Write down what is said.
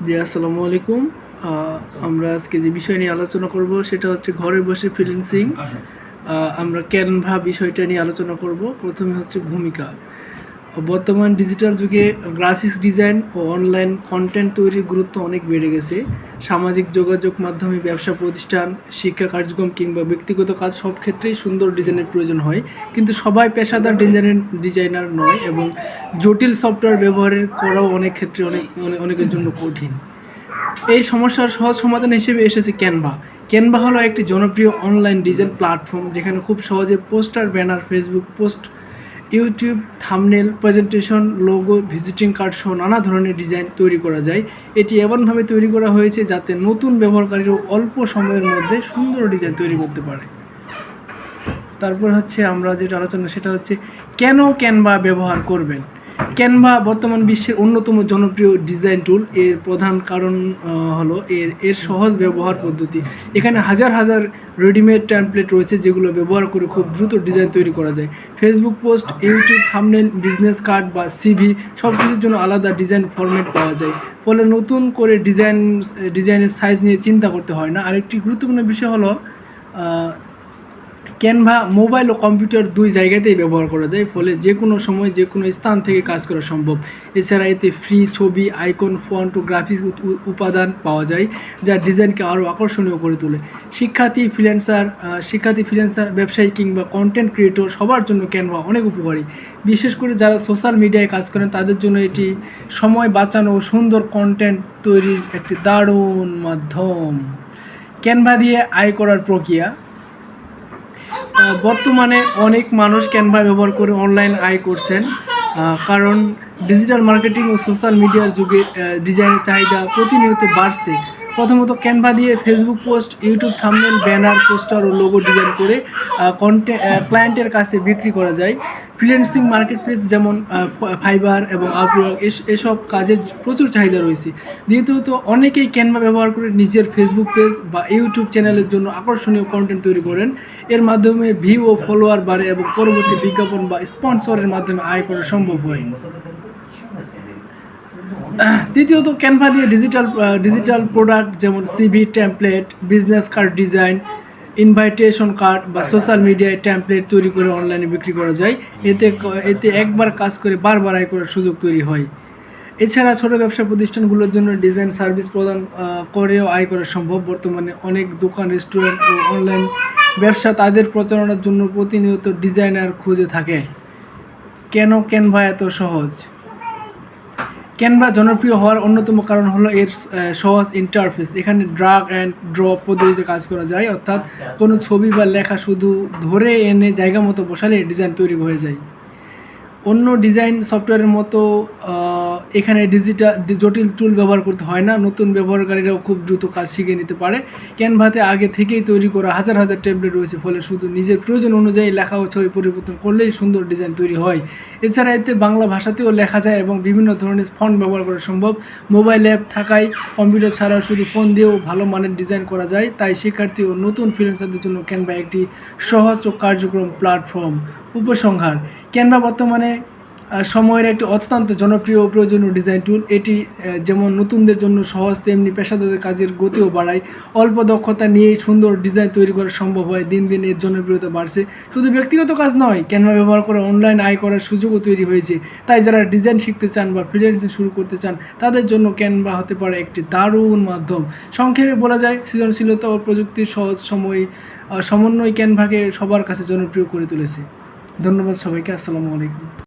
জি, আসসালামু আলাইকুম। আমরা আজকে যে বিষয় নিয়ে আলোচনা করব সেটা হচ্ছে ঘরে বসে ফ্রিল্যান্সিং। আমরা ক্যানভা বিষয়টা নিয়ে আলোচনা করব। প্রথমে হচ্ছে ভূমিকা। বর্তমান ডিজিটাল যুগে গ্রাফিক্স ডিজাইন ও অনলাইন কন্টেন্ট তৈরির গুরুত্ব অনেক বেড়ে গেছে। সামাজিক যোগাযোগ মাধ্যমে ব্যবসা প্রতিষ্ঠান, শিক্ষা কার্যক্রম কিংবা ব্যক্তিগত কাজ সব ক্ষেত্রেই সুন্দর ডিজাইনের প্রয়োজন হয়। কিন্তু সবাই পেশাদার ডিজাইনার নয় এবং জটিল সফটওয়্যার ব্যবহারের করাও অনেক ক্ষেত্রে অনেকের জন্য কঠিন। এই সমস্যার সহজ সমাধান হিসেবে এসেছে ক্যানভা। ক্যানভা হলো একটি জনপ্রিয় অনলাইন ডিজাইন প্ল্যাটফর্ম যেখানে খুব সহজে poster, banner, Facebook post, YouTube thumbnail, presentation, logo, visiting card সহ নানা ধরনের ডিজাইন তৈরি করা যায়। এটি এমনভাবে তৈরি করা হয়েছে যাতে নতুন ব্যবহারকারীরাও অল্প সময়ের মধ্যে সুন্দর ডিজাইন তৈরি করতে পারে। তারপর হচ্ছে আমরা যেটা আলোচনা সেটা হচ্ছে কেন ক্যানভা ব্যবহার করবেন। ক্যানভা বর্তমান বিশ্বের অন্যতম জনপ্রিয় ডিজাইন টুল। এর প্রধান কারণ হলো এর সহজ ব্যবহার পদ্ধতি। এখানে হাজার হাজার রেডিমেড টেমপ্লেট রয়েছে যেগুলো ব্যবহার করে খুব দ্রুত ডিজাইন তৈরি করা যায়। Facebook post, YouTube thumbnail, business card বা সিভি সব কিছুর জন্য আলাদা ডিজাইন ফরম্যাট পাওয়া যায়। ফলে নতুন করে ডিজাইনের সাইজ নিয়ে চিন্তা করতে হয় না। আরেকটি গুরুত্বপূর্ণ বিষয় হলো ক্যানভা মোবাইল ও কম্পিউটার দুই জায়গাতেই ব্যবহার করা যায়, ফলে যে কোনো সময় যে কোনো স্থান থেকে কাজ করা সম্ভব। এছাড়া এতে ফ্রি ছবি, আইকন, ফন্ট ও গ্রাফিক্স উপাদান পাওয়া যায় যা ডিজাইনকে আরও আকর্ষণীয় করে তোলে। শিক্ষার্থী, ফ্রিল্যান্সার, ব্যবসায়ী কিংবা কন্টেন্ট ক্রিয়েটর সবার জন্য ক্যানভা অনেক উপকারী। বিশেষ করে যারা সোশ্যাল মিডিয়ায় কাজ করেন তাদের জন্য এটি সময় বাঁচানো ও সুন্দর কন্টেন্ট তৈরির একটি দারুণ মাধ্যম। ক্যানভা দিয়ে আয় করার প্রক্রিয়া। বর্তমানে অনেক মানুষ ক্যানভা ব্যবহার করে অনলাইন আয় করছেন, কারণ ডিজিটাল মার্কেটিং ও সোশ্যাল মিডিয়ার যুগে ডিজাইনের চাহিদা প্রতিনিয়ত বাড়ছে। প্রথমত ক্যানভা দিয়ে Facebook post, YouTube thumbnail, banner, poster ও লোগো ডিজাইন করে ক্লায়েন্টের কাছে বিক্রি করা যায়। ফ্রিল্যান্সিং মার্কেটপ্লেস যেমন ফাইবার এবং আপওয়ার্ক এসব কাজের প্রচুর চাহিদা রয়েছে। দ্বিতীয়ত অনেকেই ক্যানভা ব্যবহার করে নিজের ফেসবুক পেজ বা ইউটিউব চ্যানেলের জন্য আকর্ষণীয় কন্টেন্ট তৈরি করেন। এর মাধ্যমে ভিউ ও ফলোয়ার বাড়ে এবং পরবর্তী বিজ্ঞাপন বা স্পন্সরের মাধ্যমে আয় করা সম্ভব হয়। তৃতীয়ত ক্যানভা দিয়ে ডিজিটাল প্রোডাক্ট যেমন CV, template, business card design, invitation card বা সোশ্যাল মিডিয়ায় টেমপ্লেট তৈরি করে অনলাইনে বিক্রি করা যায়। এতে একবার কাজ করে বারবার আয় করার সুযোগ তৈরি হয়। এছাড়া ছোট ব্যবসা প্রতিষ্ঠানগুলোর জন্য ডিজাইন সার্ভিস প্রদান করেও আয় করা সম্ভব। বর্তমানে অনেক দোকান, রেস্টুরেন্ট ও অনলাইন ব্যবসা তাদের প্রচারণার জন্য প্রতিনিয়ত ডিজাইনার খুঁজে থাকে। কেন ক্যানভা এত সহজ? ক্যানভা জনপ্রিয় হওয়ার অন্যতম কারণ হলো এর সহজ ইন্টারফেস। এখানে ড্রাগ অ্যান্ড ড্রপ পদ্ধতিতে কাজ করা যায়, অর্থাৎ কোনো ছবি বা লেখা শুধু ধরে এনে জায়গা মতো বসালে ডিজাইন তৈরি হয়ে যায়। অন্য ডিজাইন সফটওয়্যারের মতো এখানে জটিল টুল ব্যবহার করতে হয় না। নতুন ব্যবহারকারীরাও খুব দ্রুত কাজ শিখে নিতে পারে। ক্যানভাতে আগে থেকেই তৈরি করা হাজার হাজার টেমপ্লেট রয়েছে, ফলে শুধু নিজের প্রয়োজন অনুযায়ী লেখা ও ছবি পরিবর্তন করলেই সুন্দর ডিজাইন তৈরি হয়। এছাড়া এতে বাংলা ভাষাতেও লেখা যায় এবং বিভিন্ন ধরনের ফন্ট ব্যবহার করা সম্ভব। মোবাইল অ্যাপ থাকায় কম্পিউটার ছাড়াও শুধু ফোন দিয়েও ভালো মানের ডিজাইন করা যায়। তাই শিক্ষার্থী ও নতুন ফ্রিল্যান্সারদের জন্য ক্যানভা একটি সহজ ও কার্যক্রম প্ল্যাটফর্ম। উপসংহার: ক্যানভা বর্তমানে সময়ের একটি অত্যন্ত জনপ্রিয় ও প্রয়োজনীয় ডিজাইন টুল। এটি যেমন নতুনদের জন্য সহজ, তেমনি পেশাদারদের কাজের গতিও বাড়ায়। অল্প দক্ষতা নিয়েই সুন্দর ডিজাইন তৈরি করা সম্ভব হয়। দিন দিন এর জনপ্রিয়তা বাড়ছে। শুধু ব্যক্তিগত কাজ নয়, ক্যানভা ব্যবহার করে অনলাইন আয় করার সুযোগও তৈরি হয়েছে। তাই যারা ডিজাইন শিখতে চান বা ফ্রিল্যান্সিং শুরু করতে চান তাদের জন্য ক্যানভা হতে পারে একটি দারুণ মাধ্যম। সংক্ষেপে বলা যায়, সৃজনশীলতা ও প্রযুক্তির সহজ সমন্বয় ক্যানভাকে সবার কাছে জনপ্রিয় করে তুলেছে। ধন্যবাদ সবাইকে। আসসালামু আলাইকুম।